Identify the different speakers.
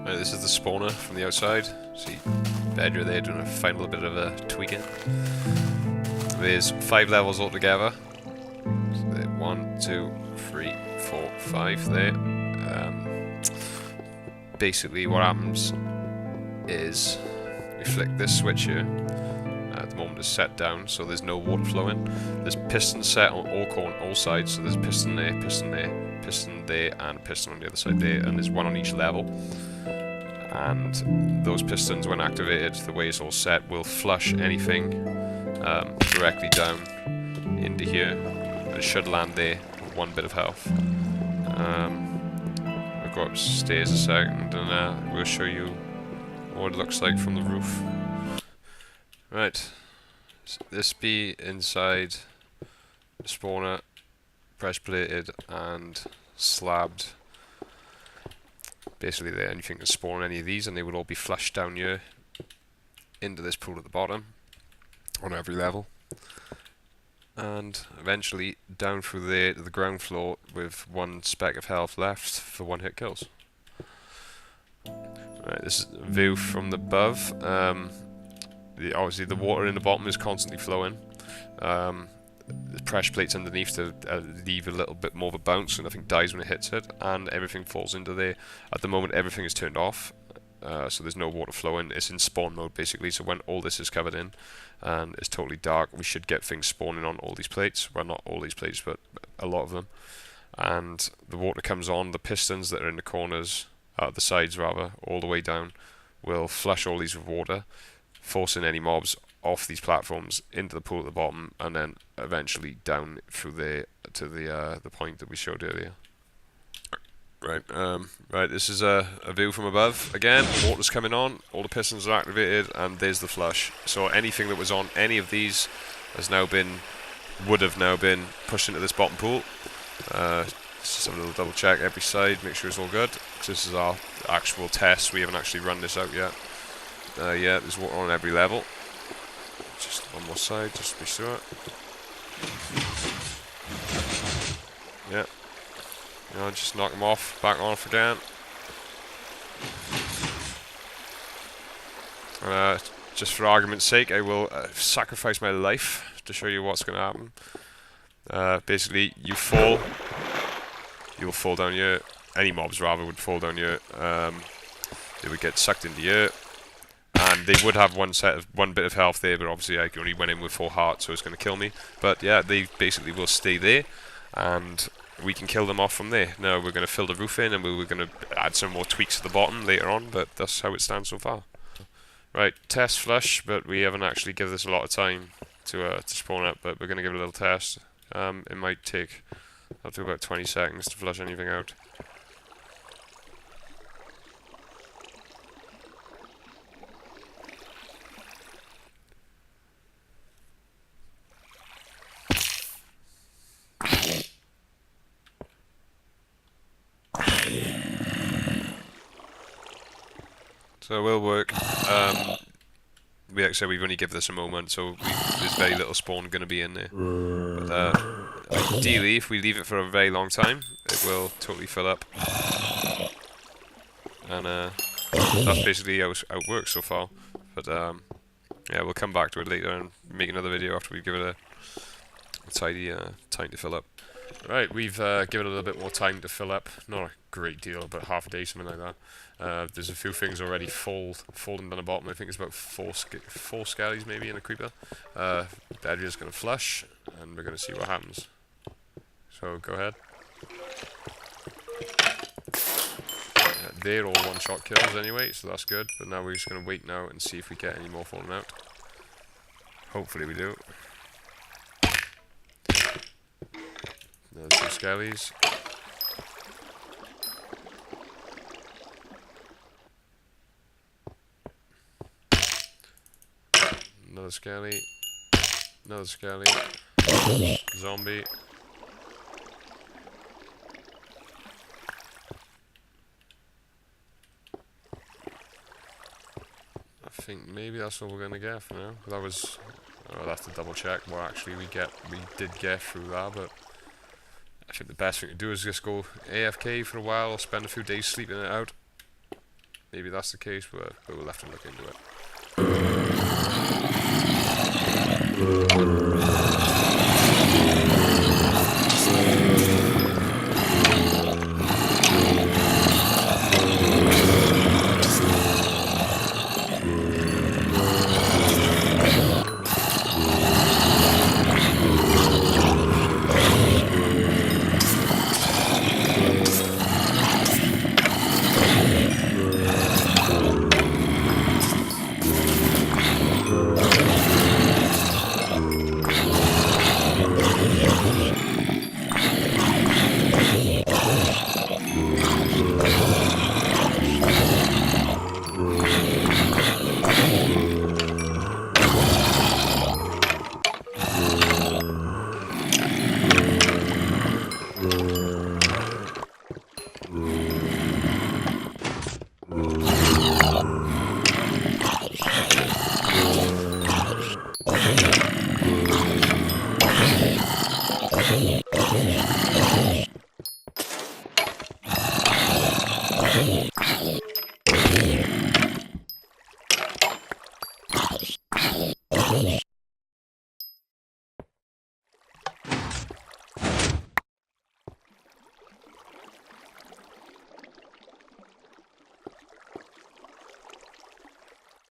Speaker 1: Right, this is the spawner from the outside. See bedyr there doing a final bit of a tweaking. There's 5 levels altogether. So there, 1, 2, 3, 4, 5 there. Basically what happens is we flick this switch here. At the moment it's set down, so there's no water flowing. There's pistons set on all sides, so there's a piston there, piston there, piston there, and a piston on the other side there, and there's one on each level. And those pistons, when activated, the way it's all set, will flush anything directly down into here. And it should land there with 1 bit of health. I'll go upstairs a second and we'll show you what it looks like from the roof. Right, so this be inside the spawner, pressure plated and slabbed. Basically there, anything can spawn any of these and they will all be flushed down here into this pool at the bottom on every level, and eventually down through there to the ground floor with 1 speck of health left for 1-hit kills. Right, this is a view from the above. Obviously the water in the bottom is constantly flowing. The pressure plates underneath to leave a little bit more of a bounce so nothing dies when it hits it, and everything falls into there. At the moment everything is turned off, so there's no water flowing. It's in spawn mode basically, so when all this is covered in and it's totally dark, we should get things spawning on all these plates. Well, not all these plates, but a lot of them. And the water comes on, the pistons that are in the corners, the sides rather, all the way down, will flush all these with water, forcing any mobs off these platforms into the pool at the bottom, and then eventually down through there to the point that we showed earlier. Right, this is a view from above. Again, water's coming on, all the pistons are activated, and there's the flush. So anything that was on any of these would have now been pushed into this bottom pool. Just have a little double check every side, make sure it's all good. So this is our actual test. We haven't actually run this out yet. Yeah, there's water on every level. Just one more side, just to be sure. Yeah. Just knock them off, back off again. Just for argument's sake, I will sacrifice my life to show you what's going to happen. Basically, you'll fall down here. Any mobs, rather, would fall down here. They would get sucked into here. And they would have 1 bit of health there, but obviously I only went in with 4 hearts, so it's going to kill me. But yeah, they basically will stay there, and we can kill them off from there. Now we're going to fill the roof in, and we're going to add some more tweaks at the bottom later on, but that's how it stands so far. Right, test flush, but we haven't actually given this a lot of time to spawn up, but we're going to give it a little test. It might take up to about 20 seconds to flush anything out. So it will work. Like I said, we've only given this a moment, so there's very little spawn going to be in there. But ideally, if we leave it for a very long time, it will totally fill up. And that's basically how it works so far. But yeah, we'll come back to it later and make another video after we give it a tidy time to fill up. Right, we've given it a little bit more time to fill up. Not a great deal, but half a day, something like that. There's a few things already fallen down the bottom. I think it's about 4 skellies maybe in a creeper. Bedyr's going to flush, and we're going to see what happens. So go ahead. They're all 1-shot kills anyway, so that's good. But now we're just going to wait now and see if we get any more falling out. Hopefully we do. Another 2 skellies. Another skelly. Another skelly. Zombie. I think maybe that's all we're gonna get for now. That was. I'll have to double check what actually we did get through that, but I think the best thing to do is just go AFK for a while or spend a few days sleeping it out. maybe that's the case, but we'll have to look into it.